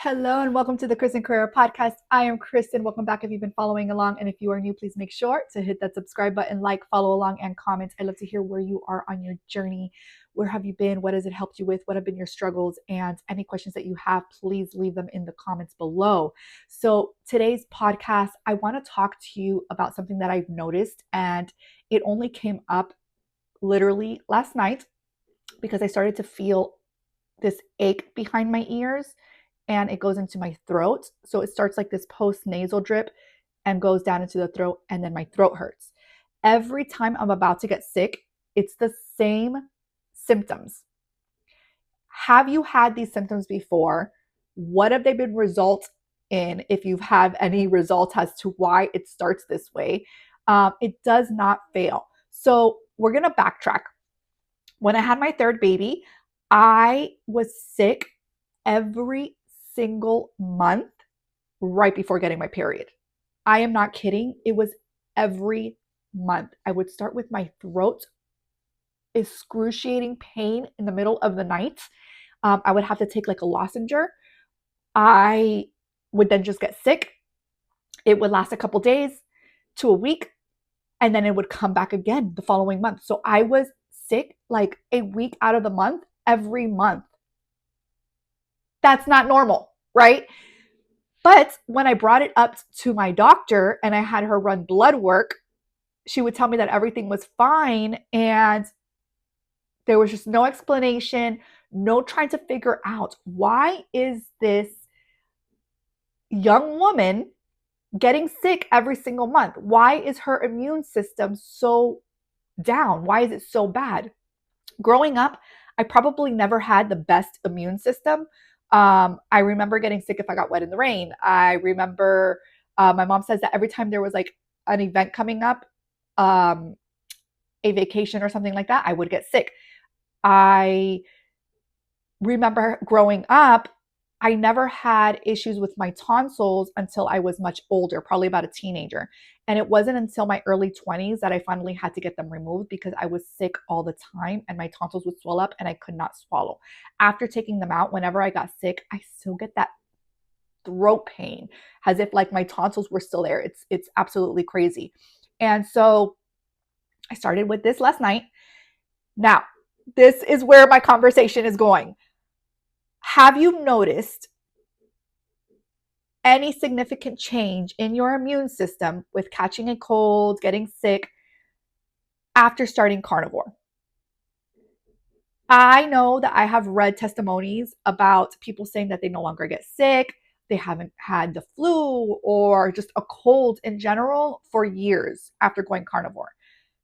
Hello and welcome to the Kristin Carrera podcast. I am Kristin. Welcome back if you've been following along. And if you are new, please make sure to hit that subscribe button, like, follow along, and comment. I'd love to hear where you are on your journey. Where have you been? What has it helped you with? What have been your struggles? And any questions that you have, please leave them in the comments below. So today's podcast, I want to talk to you about something that I've noticed, and it only came up literally last night because I started to feel this ache behind my ears and it goes into my throat. So it starts like this post nasal drip and goes down into the throat, and then my throat hurts. Every time I'm about to get sick, it's the same symptoms. Have you had these symptoms before? What have they been result in? If you have any results as to why it starts this way, it does not fail. So we're going to backtrack. When I had my third baby, I was sick every single month right before getting my period. I am not kidding. It was every month. I would start with my throat, excruciating pain in the middle of the night. I would have to take like a lozenge. I would then just get sick. It would last a couple days to a week, and then it would come back again the following month. So I was sick like a week out of the month every month. That's not normal, right? But when I brought it up to my doctor and I had her run blood work, she would tell me that everything was fine, and there was just no explanation, no trying to figure out why is this young woman getting sick every single month? Why is her immune system so down? Why is it so bad? Growing up, I probably never had the best immune system. I remember getting sick if I got wet in the rain. I remember my mom says that every time there was like an event coming up, a vacation or something like that, I would get sick. I remember growing up, I never had issues with my tonsils until I was much older, probably about a teenager. And it wasn't until my early 20s that I finally had to get them removed because I was sick all the time and my tonsils would swell up and I could not swallow. After taking them out, whenever I got sick, I still get that throat pain as if like my tonsils were still there. It's absolutely crazy. And so I started with this last night. Now, this is where my conversation is going. Have you noticed any significant change in your immune system with catching a cold, getting sick after starting carnivore? I know that I have read testimonies about people saying that they no longer get sick, they haven't had the flu or just a cold in general for years after going carnivore.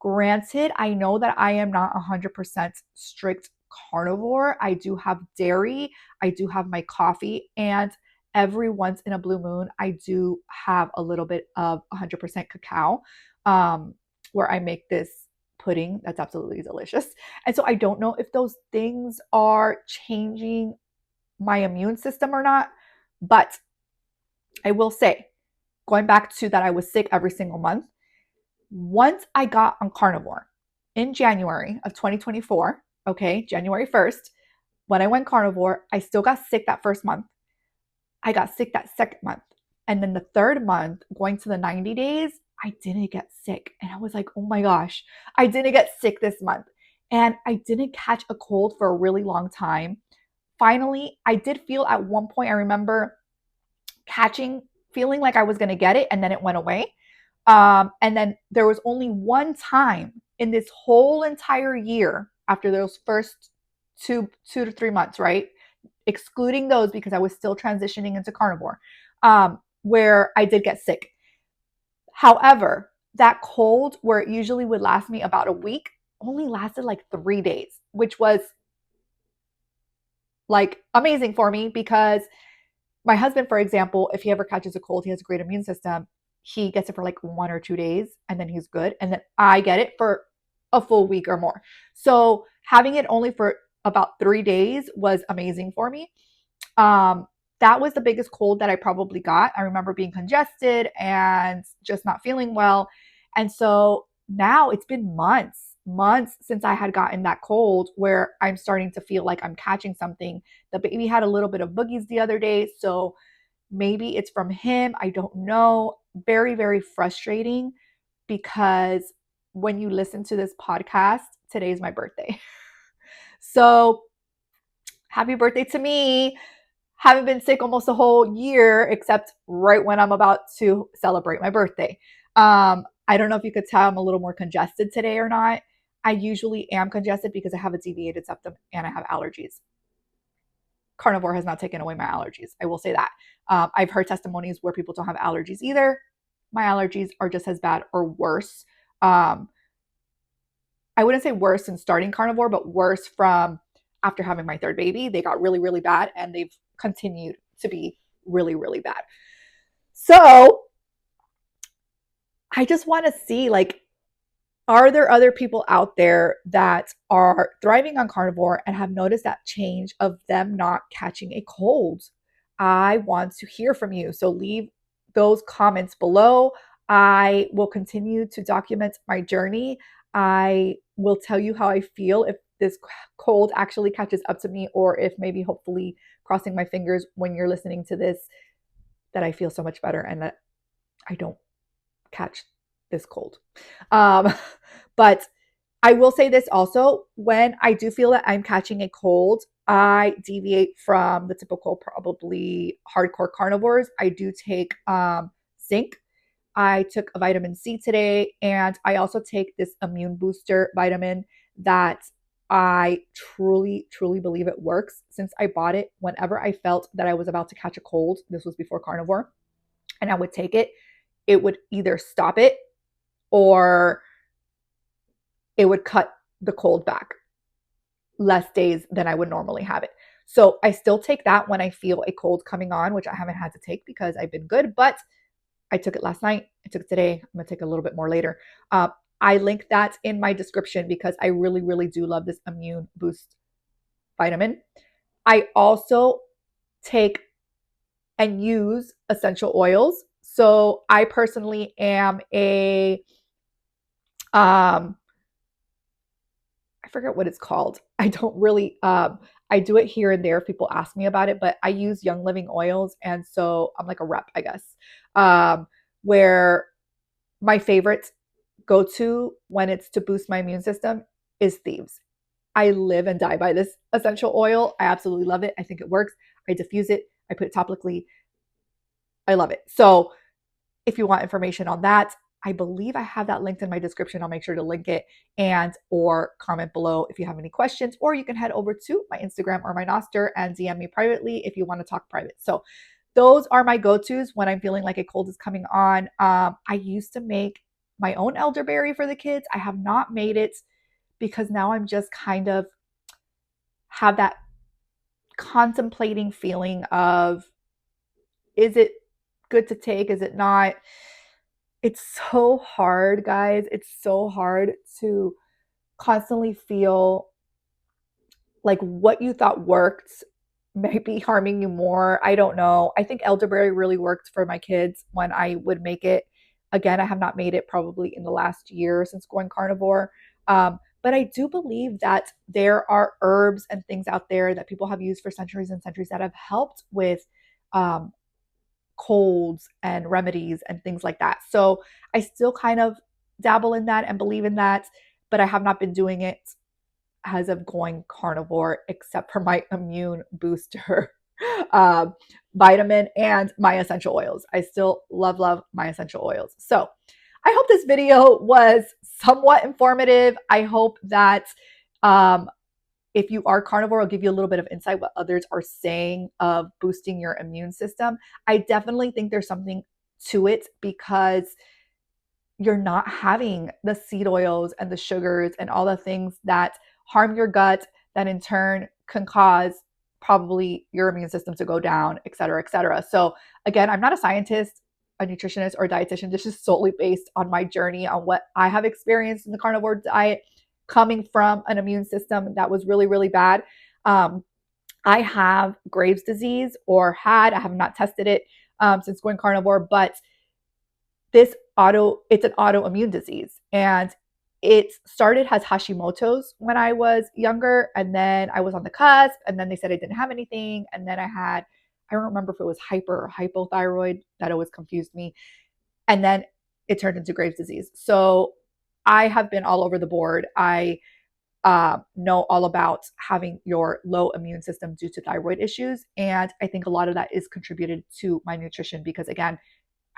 Granted, I know that I am not 100% strict carnivore. I do have dairy, I do have my coffee, and every once in a blue moon, I do have a little bit of 100% cacao, where I make this pudding that's absolutely delicious. And so I don't know if those things are changing my immune system or not, but I will say, going back to that, I was sick every single month. Once I got on carnivore in January of 2024, okay, January 1st, when I went carnivore, I still got sick that first month. I got sick that second month. And then the third month, going to the 90 days, I didn't get sick. And I was like, oh my gosh, I didn't get sick this month. And I didn't catch a cold for a really long time. Finally, I did feel at one point, I remember feeling like I was going to get it, and then it went away. And then there was only one time in this whole entire year after those first two to 3 months, right? Excluding those because I was still transitioning into carnivore, where I did get sick. However, that cold, where it usually would last me about a week, only lasted like 3 days, which was like amazing for me because my husband, for example, if he ever catches a cold, he has a great immune system. He gets it for like 1 or 2 days and then he's good. And then I get it for a full week or more. So having it only for about 3 days was amazing for me. That was the biggest cold that I probably got. I remember being congested and just not feeling well. And so now it's been months months since I had gotten that cold where I'm starting to feel like I'm catching something. The baby had a little bit of boogies the other day, so maybe it's from him. I don't know. Very, very frustrating because when you listen to this podcast, today's my birthday. So happy birthday to me. Haven't been sick almost a whole year, except right when I'm about to celebrate my birthday. I don't know if you could tell I'm a little more congested today or not. I usually am congested because I have a deviated septum and I have allergies. Carnivore has not taken away my allergies. I will say that. I've heard testimonies where people don't have allergies either. My allergies are just as bad or worse. I wouldn't say worse than starting Carnivore, but worse from after having my third baby. They got really, really bad and they've continued to be really, really bad. So I just want to see, like, are there other people out there that are thriving on Carnivore and have noticed that change of them not catching a cold? I want to hear from you. So leave those comments below. I will continue to document my journey. I will tell you how I feel if this cold actually catches up to me, or if maybe, hopefully, crossing my fingers when you're listening to this, that I feel so much better and that I don't catch this cold. But I will say this also, when I do feel that I'm catching a cold, I deviate from the typical, probably hardcore carnivores. I do take zinc. I took a vitamin C today, and I also take this immune booster vitamin that I truly, truly believe it works. Since I bought it, whenever I felt that I was about to catch a cold, this was before Carnivore, and I would take it, it would either stop it or it would cut the cold back less days than I would normally have it. So I still take that when I feel a cold coming on, which I haven't had to take because I've been good, but I took it last night. I took it today. I'm going to take a little bit more later. I link that in my description because I really, really do love this immune boost vitamin. I also take and use essential oils. So I personally am a I forget what it's called. I don't really I do it here and there if people ask me about it, but I use Young Living oils, and so I'm like a rep, I guess. Where my favorite go to when it's to boost my immune system is Thieves. I live and die by this essential oil. I absolutely love it. I think it works. I diffuse it. I put it topically. I love it. So if you want information on that, I believe I have that linked in my description. I'll make sure to link it, and or comment below if you have any questions, or you can head over to my Instagram or my Nostr and DM me privately if you want to talk private. So those are my go-tos when I'm feeling like a cold is coming on. I used to make my own elderberry for the kids. I have not made it because now I'm just kind of have that contemplating feeling of, is it good to take? Is it not? It's so hard, guys. It's so hard to constantly feel like what you thought worked might be harming you more. I don't know. I think elderberry really worked for my kids when I would make it. Again, I have not made it probably in the last year since going carnivore. But I do believe that there are herbs and things out there that people have used for centuries and centuries that have helped with um, colds and remedies and things like that. So I still kind of dabble in that and believe in that, but I have not been doing it as of going carnivore, except for my immune booster uh, vitamin and my essential oils. I still love, love my essential oils. So I hope this video was somewhat informative. I hope that if you are carnivore, I'll give you a little bit of insight what others are saying of boosting your immune system. I definitely think there's something to it because you're not having the seed oils and the sugars and all the things that harm your gut, that in turn can cause probably your immune system to go down, et cetera, et cetera. So again, I'm not a scientist, a nutritionist, or a dietitian. This is solely based on my journey, on what I have experienced in the carnivore diet, coming from an immune system that was really, really bad. I have Graves' disease, or had. I have not tested it since going carnivore, but it's an autoimmune disease, and it started as Hashimoto's when I was younger, and then I was on the cusp, and then they said I didn't have anything, and then I don't remember if it was hyper or hypothyroid, that always confused me, and then it turned into Graves' disease. So I have been all over the board. I know all about having your low immune system due to thyroid issues, and I think a lot of that is contributed to my nutrition because, again,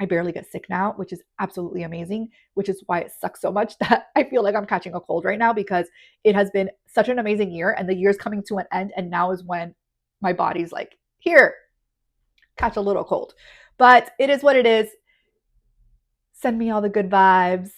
I barely get sick now, which is absolutely amazing, which is why it sucks so much that I feel like I'm catching a cold right now because it has been such an amazing year and the year's coming to an end. And now is when my body's like, here, catch a little cold. But it is what it is. Send me all the good vibes.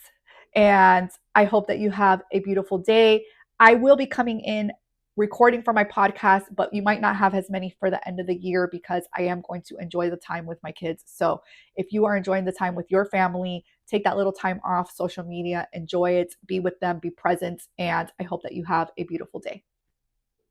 And I hope that you have a beautiful day. I will be coming in recording for my podcast, but you might not have as many for the end of the year because I am going to enjoy the time with my kids. So if you are enjoying the time with your family, take that little time off social media, enjoy it, be with them, be present, and I hope that you have a beautiful day.